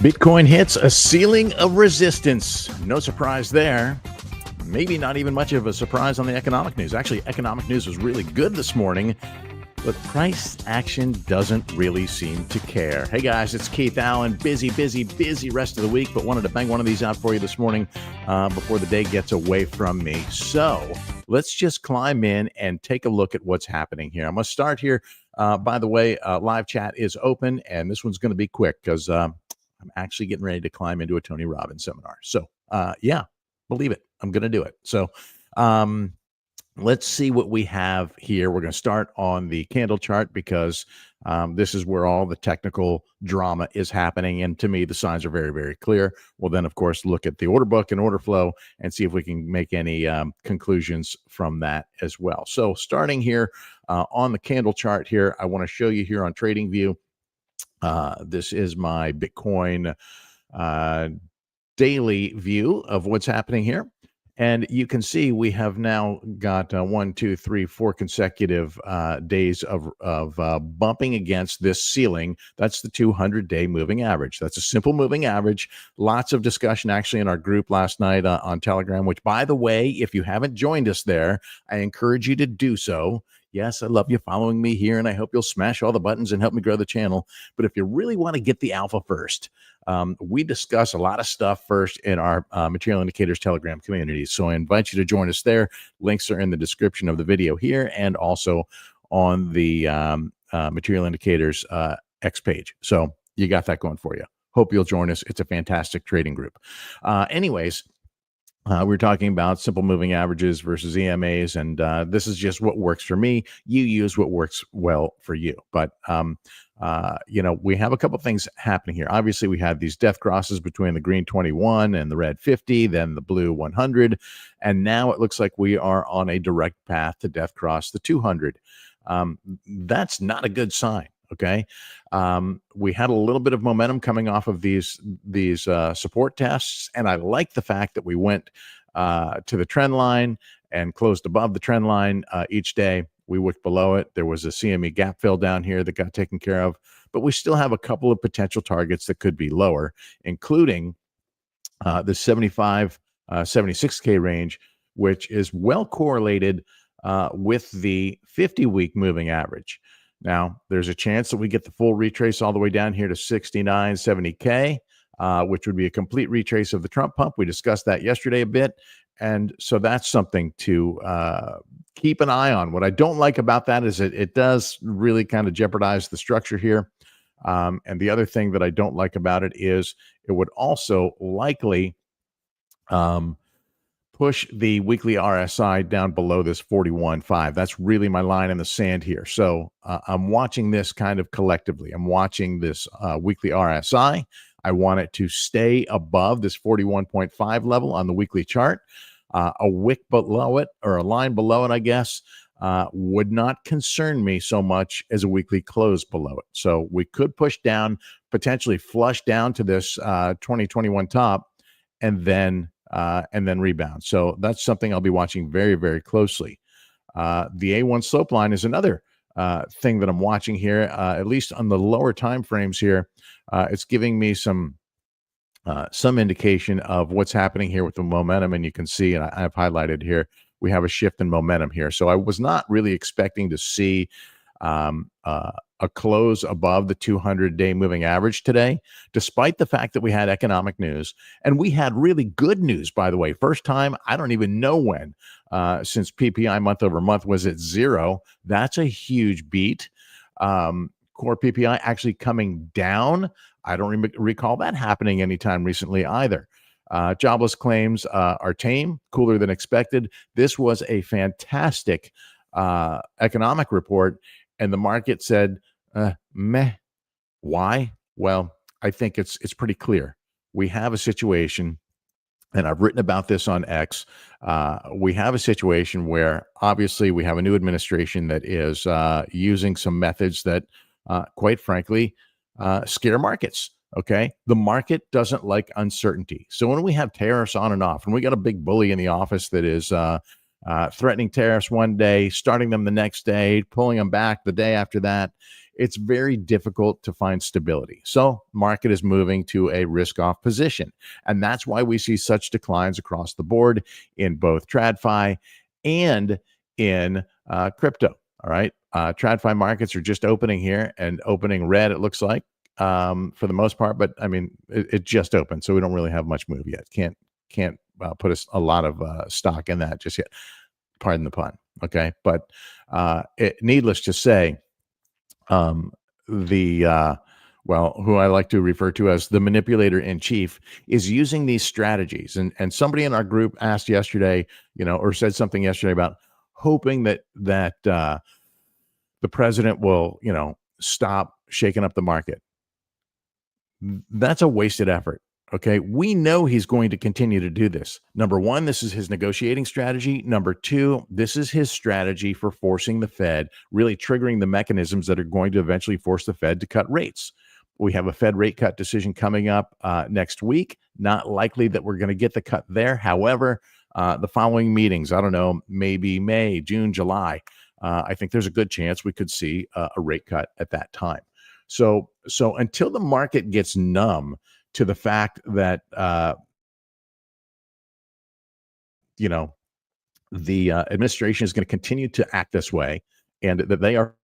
Bitcoin hits a ceiling of resistance. No surprise there. Maybe not even much of a surprise on the economic news. Actually, economic news was really good this morning, but price action doesn't really seem to care. Hey guys, it's Keith Allen. Busy rest of the week, but wanted to bang one of these out for you this morning before the day gets away from me. So let's just climb in and take a look at what's happening here. I'm going to start here. By the way, live chat is open, and this one's going to be quick because I'm actually getting ready to climb into a Tony Robbins seminar. So yeah, believe it. I'm going to do it. So let's see what we have here. We're going to start on the candle chart because this is where all the technical drama is happening. And to me, the signs are very, very clear. We'll then, of course, look at the order book and order flow and see if we can make any conclusions from that as well. So starting here on the candle chart here, I want to show you here on TradingView. This is my Bitcoin daily view of what's happening here. And you can see we have now got 1, 2, 3, 4 consecutive days of bumping against this ceiling. That's the 200-day moving average. That's a simple moving average. Lots of discussion actually in our group last night on Telegram, which, by the way, if you haven't joined us there, I encourage you to do so. Yes, I love you following me here, and I hope you'll smash all the buttons and help me grow the channel. But if you really want to get the alpha first, we discuss a lot of stuff first in our Material Indicators Telegram community. So I invite you to join us there. Links are in the description of the video here and also on the Material Indicators X page. So you got that going for you. Hope you'll join us. It's a fantastic trading group. Anyways, we're talking about simple moving averages versus EMAs, and this is just what works for me. You use what works well for you. But, we have a couple things happening here. Obviously, we had these death crosses between the green 21 and the red 50, then the blue 100, and now it looks like we are on a direct path to death cross the 200. That's not a good sign. Okay. We had a little bit of momentum coming off of these support tests. And I like the fact that we went to the trend line and closed above the trend line each day. We wicked below it. There was a CME gap fill down here that got taken care of, but we still have a couple of potential targets that could be lower, including the 75, 76K range, which is well correlated with the 50-week moving average. Now, there's a chance that we get the full retrace all the way down here to 69, 70K, which would be a complete retrace of the Trump pump. We discussed that yesterday a bit. And so that's something to keep an eye on. What I don't like about that is it does really kind of jeopardize the structure here. And the other thing that I don't like about it is it would also likely push the weekly RSI down below this 41.5. That's really my line in the sand here. So I'm watching this kind of collectively. I'm watching this weekly RSI. I want it to stay above this 41.5 level on the weekly chart. A wick below it, or a line below it, I guess, would not concern me so much as a weekly close below it. So we could push down, potentially flush down to this 2021 top, and then rebound. So that's something I'll be watching very, very closely. The A1 slope line is another thing that I'm watching here, at least on the lower time frames here. It's giving me some indication of what's happening here with the momentum. And you can see, and I've highlighted here, we have a shift in momentum here. So I was not really expecting to see a close above the 200-day moving average today, despite the fact that we had economic news. And we had really good news, by the way. First time, I don't even know when, since PPI month over month was at 0. That's a huge beat. Core PPI actually coming down. I don't recall that happening anytime recently either. Jobless claims are tame, cooler than expected. This was a fantastic economic report, and the market said, meh. Why? Well, I think it's pretty clear. We have a situation, and I've written about this on X. We have a situation where obviously we have a new administration that is using some methods that, quite frankly, scare markets. Okay. The market doesn't like uncertainty. So when we have tariffs on and off, and we got a big bully in the office that is threatening tariffs one day, starting them the next day, pulling them back the day after that, it's very difficult to find stability. So market is moving to a risk-off position. And that's why we see such declines across the board in both TradFi and in crypto. All right. TradFi markets are just opening here and opening red, it looks like, for the most part. But I mean, it just opened, so we don't really have much move yet. Can't put a lot of stock in that just yet. Pardon the pun. Okay. But needless to say, who I like to refer to as the manipulator in chief, is using these strategies. And somebody in our group asked yesterday, or said something yesterday about hoping that the president will, stop shaking up the market. That's a wasted effort. Okay. We know he's going to continue to do this. Number one, this is his negotiating strategy. Number two, this is his strategy for forcing the Fed, really triggering the mechanisms that are going to eventually force the Fed to cut rates. We have a Fed rate cut decision coming up next week. Not likely that we're going to get the cut there. However, the following meetings, I don't know, maybe May, June, July, I think there's a good chance we could see a rate cut at that time. So until the market gets numb to the fact that the administration is going to continue to act this way, and that they are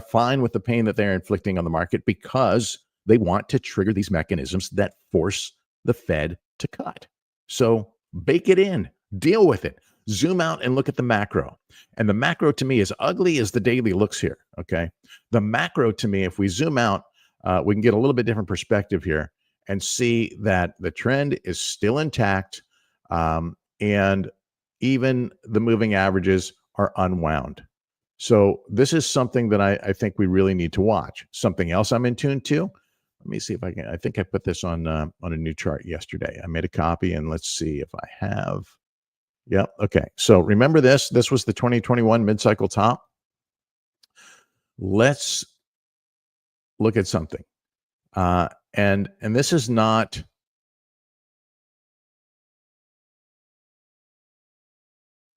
fine with the pain that they're inflicting on the market because they want to trigger these mechanisms that force the Fed to cut. So bake it in, deal with it, zoom out and look at the macro. And the macro to me, as ugly as the daily looks here, okay? The macro to me, if we zoom out, we can get a little bit different perspective here and see that the trend is still intact, and even the moving averages are unwound. So this is something that I think we really need to watch. Something else I'm in tune to. Let me see if I can. I think I put this on a new chart yesterday. I made a copy, and let's see if I have. Yep. Okay. So remember this. This was the 2021 mid-cycle top. Let's look at something. And this is not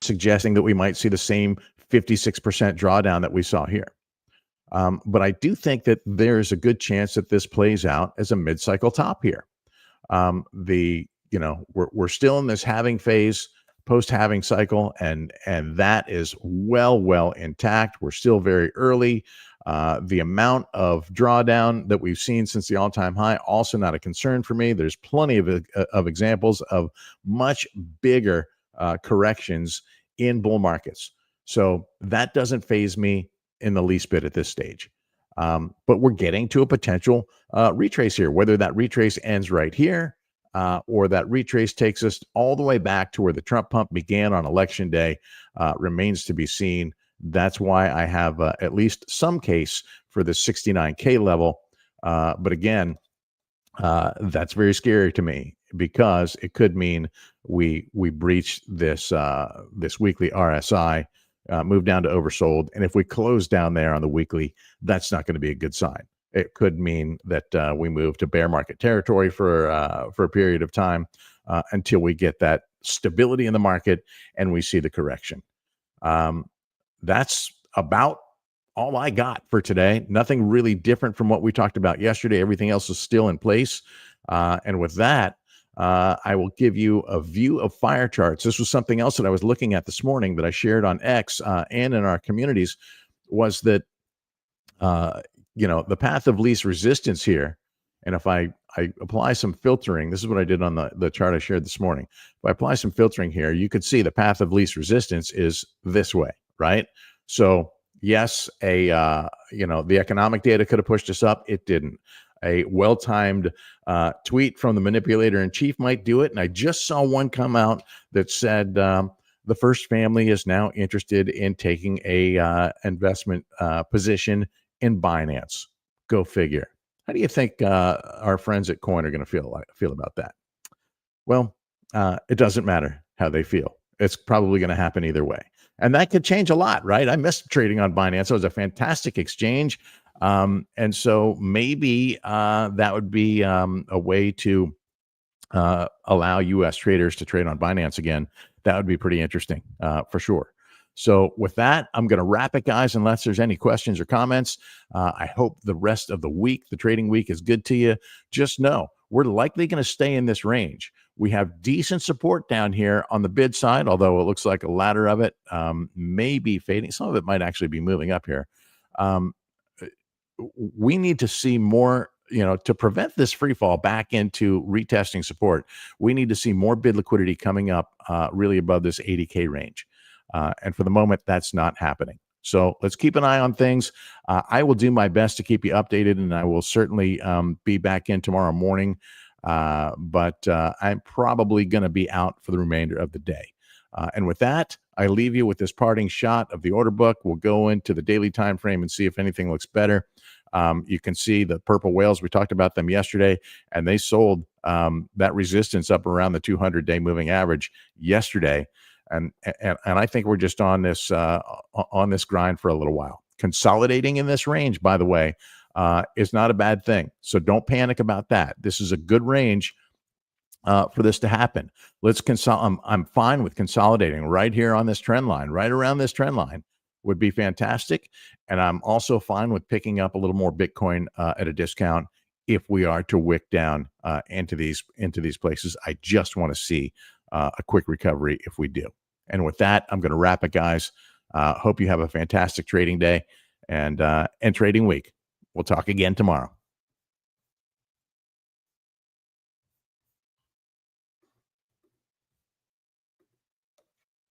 suggesting that we might see the same 56% drawdown that we saw here. But I do think that there's a good chance that this plays out as a mid-cycle top here. We're still in this halving phase, post-halving cycle, and that is well intact. We're still very early. The amount of drawdown that we've seen since the all-time high, also not a concern for me. There's plenty of examples of much bigger corrections in bull markets. So that doesn't faze me in the least bit at this stage. But we're getting to a potential retrace here, whether that retrace ends right here or that retrace takes us all the way back to where the Trump pump began on election day remains to be seen. That's why I have at least some case for the 69K level. But again, that's very scary to me because it could mean we breach this weekly RSI, move down to oversold. And if we close down there on the weekly, that's not going to be a good sign. It could mean that we move to bear market territory for a period of time until we get that stability in the market and we see the correction. That's about all I got for today. Nothing really different from what we talked about yesterday. Everything else is still in place. And with that, I will give you a view of fire charts. This was something else that I was looking at this morning that I shared on X and in our communities, was that, the path of least resistance here. And if I apply some filtering, this is what I did on the chart I shared this morning. If I apply some filtering here, you could see the path of least resistance is this way, right? So yes, the economic data could have pushed us up. It didn't. A well-timed tweet from the manipulator in chief might do it. And I just saw one come out that said the first family is now interested in taking a investment position in Binance. Go figure. How do you think our friends at Coin are going to feel about that? Well, it doesn't matter how they feel. It's probably going to happen either way. And that could change a lot, right? I missed trading on Binance. It was a fantastic exchange. And so maybe that would be a way to allow U.S. traders to trade on Binance again. That would be pretty interesting for sure. So with that, I'm going to wrap it, guys, unless there's any questions or comments. I hope the rest of the week, the trading week, is good to you. Just know we're likely going to stay in this range. We have decent support down here on the bid side, although it looks like a ladder of it may be fading. Some of it might actually be moving up here. We need to see more, to prevent this free fall back into retesting support. We need to see more bid liquidity coming up really above this 80K range. And for the moment, that's not happening. So let's keep an eye on things. I will do my best to keep you updated, and I will certainly be back in tomorrow morning. But I'm probably going to be out for the remainder of the day. And with that, I leave you with this parting shot of the order book. We'll go into the daily time frame and see if anything looks better. You can see the purple whales. We talked about them yesterday, and they sold that resistance up around the 200-day moving average yesterday. And I think we're just on this grind for a little while. Consolidating in this range, by the way, is not a bad thing. So don't panic about that. This is a good range for this to happen. I'm fine with consolidating right here on this trend line, right around this trend line would be fantastic. And I'm also fine with picking up a little more Bitcoin at a discount if we are to wick down into these places. I just want to see a quick recovery if we do. And with that, I'm going to wrap it, guys. Hope you have a fantastic trading day and trading week. We'll talk again tomorrow.